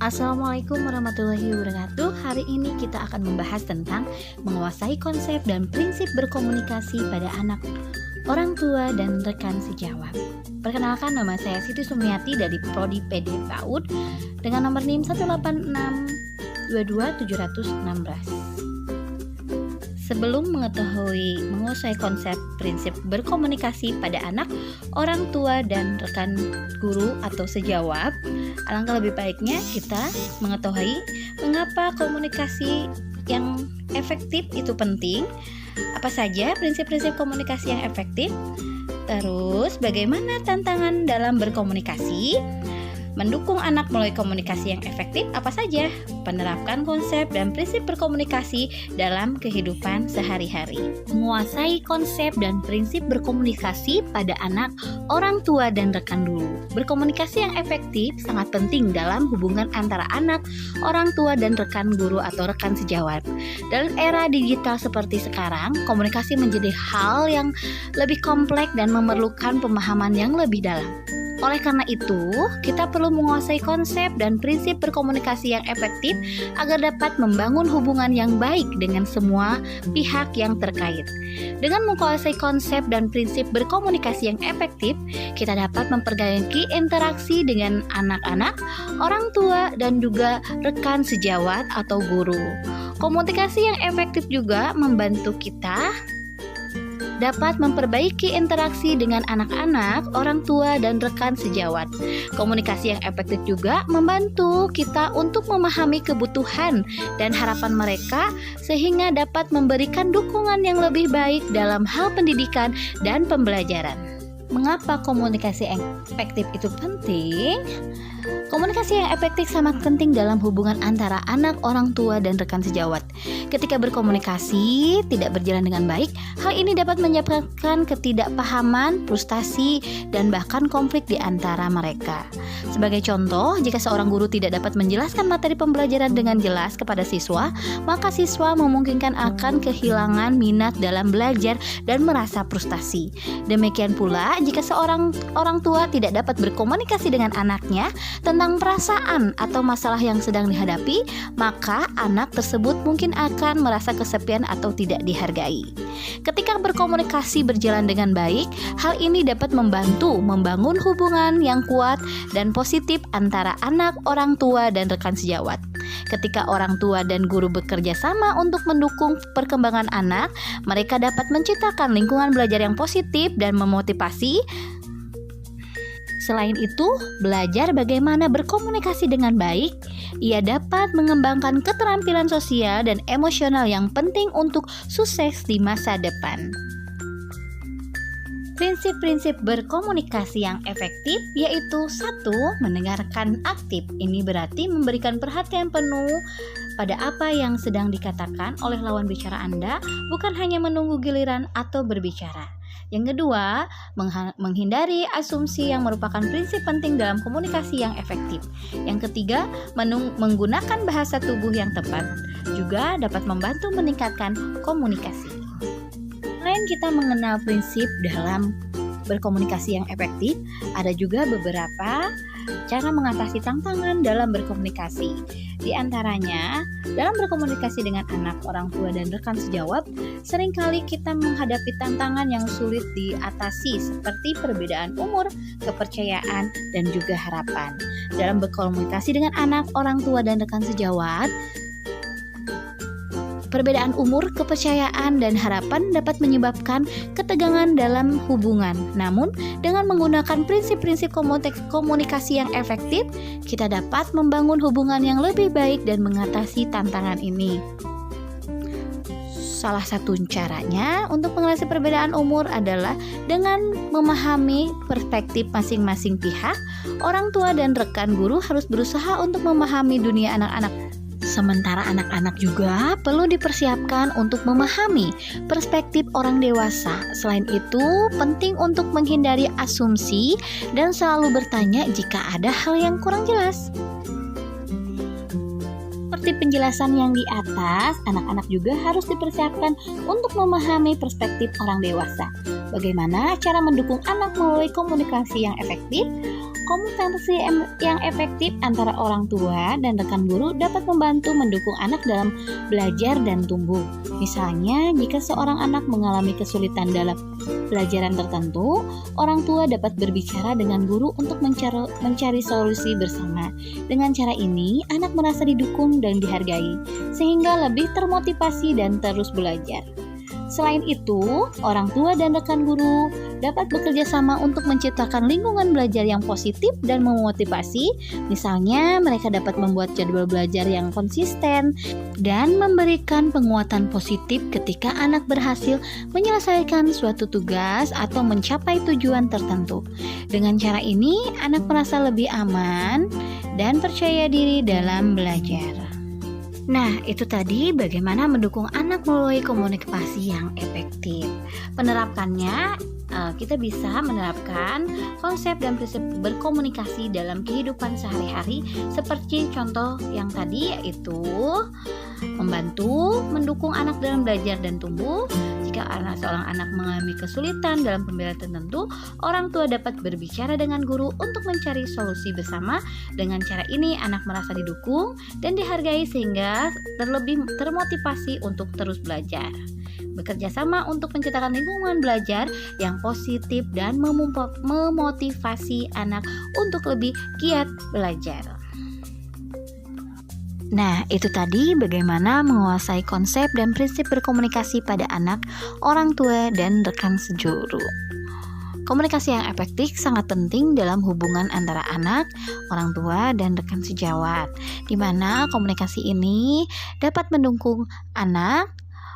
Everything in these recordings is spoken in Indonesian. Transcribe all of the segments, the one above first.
Assalamualaikum warahmatullahi wabarakatuh. Hari ini kita akan membahas tentang menguasai konsep dan prinsip berkomunikasi pada anak, orang tua, dan rekan sejawat. Perkenalkan, nama saya Siti Sumiati dari Prodi PD PAUD dengan nomor NIM 186222716. Sebelum menguasai konsep prinsip berkomunikasi pada anak, orang tua, dan rekan guru atau sejawat, alangkah lebih baiknya kita mengetahui mengapa komunikasi yang efektif itu penting, apa saja prinsip-prinsip komunikasi yang efektif, terus bagaimana tantangan dalam berkomunikasi, mendukung anak melalui komunikasi yang efektif apa saja, penerapkan konsep dan prinsip berkomunikasi dalam kehidupan sehari-hari. Menguasai konsep dan prinsip berkomunikasi pada anak, orang tua, dan rekan dulu. Berkomunikasi yang efektif sangat penting dalam hubungan antara anak, orang tua, dan rekan guru atau rekan sejawat. Dalam era digital seperti sekarang, komunikasi menjadi hal yang lebih kompleks dan memerlukan pemahaman yang lebih dalam. Oleh karena itu, kita perlu menguasai konsep dan prinsip berkomunikasi yang efektif agar dapat membangun hubungan yang baik dengan semua pihak yang terkait. Dengan menguasai konsep dan prinsip berkomunikasi yang efektif, kita dapat memperbaiki interaksi dengan anak-anak, orang tua, dan juga rekan sejawat atau guru. Komunikasi yang efektif juga membantu kita dapat memperbaiki interaksi dengan anak-anak, orang tua, dan rekan sejawat. Komunikasi yang efektif juga membantu kita untuk memahami kebutuhan dan harapan mereka sehingga dapat memberikan dukungan yang lebih baik dalam hal pendidikan dan pembelajaran. Mengapa komunikasi yang efektif itu penting? Komunikasi yang efektif sangat penting dalam hubungan antara anak, orang tua, dan rekan sejawat. Ketika berkomunikasi tidak berjalan dengan baik, hal ini dapat menyebabkan ketidakpahaman, frustasi, dan bahkan konflik di antara mereka. Sebagai contoh, jika seorang guru tidak dapat menjelaskan materi pembelajaran dengan jelas kepada siswa, maka siswa memungkinkan akan kehilangan minat dalam belajar dan merasa frustasi. Demikian pula, jika seorang orang tua tidak dapat berkomunikasi dengan anaknya tentang perasaan atau masalah yang sedang dihadapi, maka anak tersebut mungkin akan merasa kesepian atau tidak dihargai. Ketika berkomunikasi berjalan dengan baik, hal ini dapat membantu membangun hubungan yang kuat dan positif antara anak, orang tua, dan rekan sejawat. Ketika orang tua dan guru bekerja sama untuk mendukung perkembangan anak, mereka dapat menciptakan lingkungan belajar yang positif dan memotivasi. Selain itu, belajar bagaimana berkomunikasi dengan baik, ia dapat mengembangkan keterampilan sosial dan emosional yang penting untuk sukses di masa depan. Prinsip-prinsip berkomunikasi yang efektif yaitu 1. Mendengarkan aktif. Ini berarti memberikan perhatian penuh pada apa yang sedang dikatakan oleh lawan bicara Anda, bukan hanya menunggu giliran atau berbicara. Yang kedua, menghindari asumsi yang merupakan prinsip penting dalam komunikasi yang efektif. Yang ketiga, menggunakan bahasa tubuh yang tepat juga dapat membantu meningkatkan komunikasi. Selain kita mengenal prinsip dalam berkomunikasi yang efektif, ada juga beberapa cara mengatasi tantangan dalam berkomunikasi. Di antaranya, dalam berkomunikasi dengan anak, orang tua, dan rekan sejawat, seringkali kita menghadapi tantangan yang sulit diatasi seperti perbedaan umur, kepercayaan, dan juga harapan. Dalam berkomunikasi dengan anak, orang tua, dan rekan sejawat, perbedaan umur, kepercayaan, dan harapan dapat menyebabkan ketegangan dalam hubungan. Namun, dengan menggunakan prinsip-prinsip komunikasi yang efektif, kita dapat membangun hubungan yang lebih baik dan mengatasi tantangan ini. Salah satu caranya untuk mengatasi perbedaan umur adalah dengan memahami perspektif masing-masing pihak. Orang tua dan rekan guru harus berusaha untuk memahami dunia anak-anak. Sementara anak-anak juga perlu dipersiapkan untuk memahami perspektif orang dewasa. Selain itu, penting untuk menghindari asumsi dan selalu bertanya jika ada hal yang kurang jelas. Seperti penjelasan yang di atas, anak-anak juga harus dipersiapkan untuk memahami perspektif orang dewasa. Bagaimana cara mendukung anak melalui komunikasi yang efektif? Komunikasi yang efektif antara orang tua dan rekan guru dapat membantu mendukung anak dalam belajar dan tumbuh. Misalnya, jika seorang anak mengalami kesulitan dalam pelajaran tertentu, orang tua dapat berbicara dengan guru untuk mencari solusi bersama. Dengan cara ini, anak merasa didukung dan dihargai, sehingga lebih termotivasi dan terus belajar. Selain itu, orang tua dan rekan guru dapat bekerja sama untuk menciptakan lingkungan belajar yang positif dan memotivasi. Misalnya, mereka dapat membuat jadwal belajar yang konsisten dan memberikan penguatan positif ketika anak berhasil menyelesaikan suatu tugas atau mencapai tujuan tertentu. Dengan cara ini, anak merasa lebih aman dan percaya diri dalam belajar. Nah, itu tadi bagaimana mendukung anak melalui komunikasi yang efektif. Penerapannya, kita bisa menerapkan konsep dan prinsip berkomunikasi dalam kehidupan sehari-hari seperti contoh yang tadi, yaitu membantu mendukung anak dalam belajar dan tumbuh. Jika seorang anak mengalami kesulitan dalam pembelajaran tertentu, orang tua dapat berbicara dengan guru untuk mencari solusi bersama. Dengan cara ini, anak merasa didukung dan dihargai sehingga terlebih termotivasi untuk terus belajar. Bekerja sama untuk menciptakan lingkungan belajar yang positif dan memotivasi anak untuk lebih giat belajar. Nah, itu tadi bagaimana menguasai konsep dan prinsip berkomunikasi pada anak, orang tua, dan rekan sejuru. Komunikasi yang efektif sangat penting dalam hubungan antara anak, orang tua, dan rekan sejawat, di mana komunikasi ini dapat mendukung anak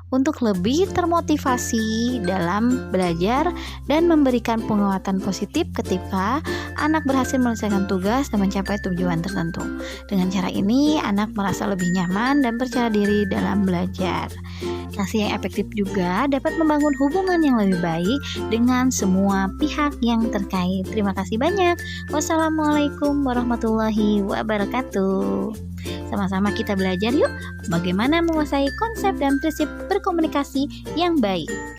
untuk lebih termotivasi dalam belajar dan memberikan penguatan positif ketika anak berhasil menyelesaikan tugas dan mencapai tujuan tertentu. Dengan cara ini, anak merasa lebih nyaman dan percaya diri dalam belajar. Komunikasi yang efektif juga dapat membangun hubungan yang lebih baik dengan semua pihak yang terkait. Terima kasih banyak. Wassalamualaikum warahmatullahi wabarakatuh. Sama-sama kita belajar yuk bagaimana menguasai konsep dan prinsip berkomunikasi yang baik.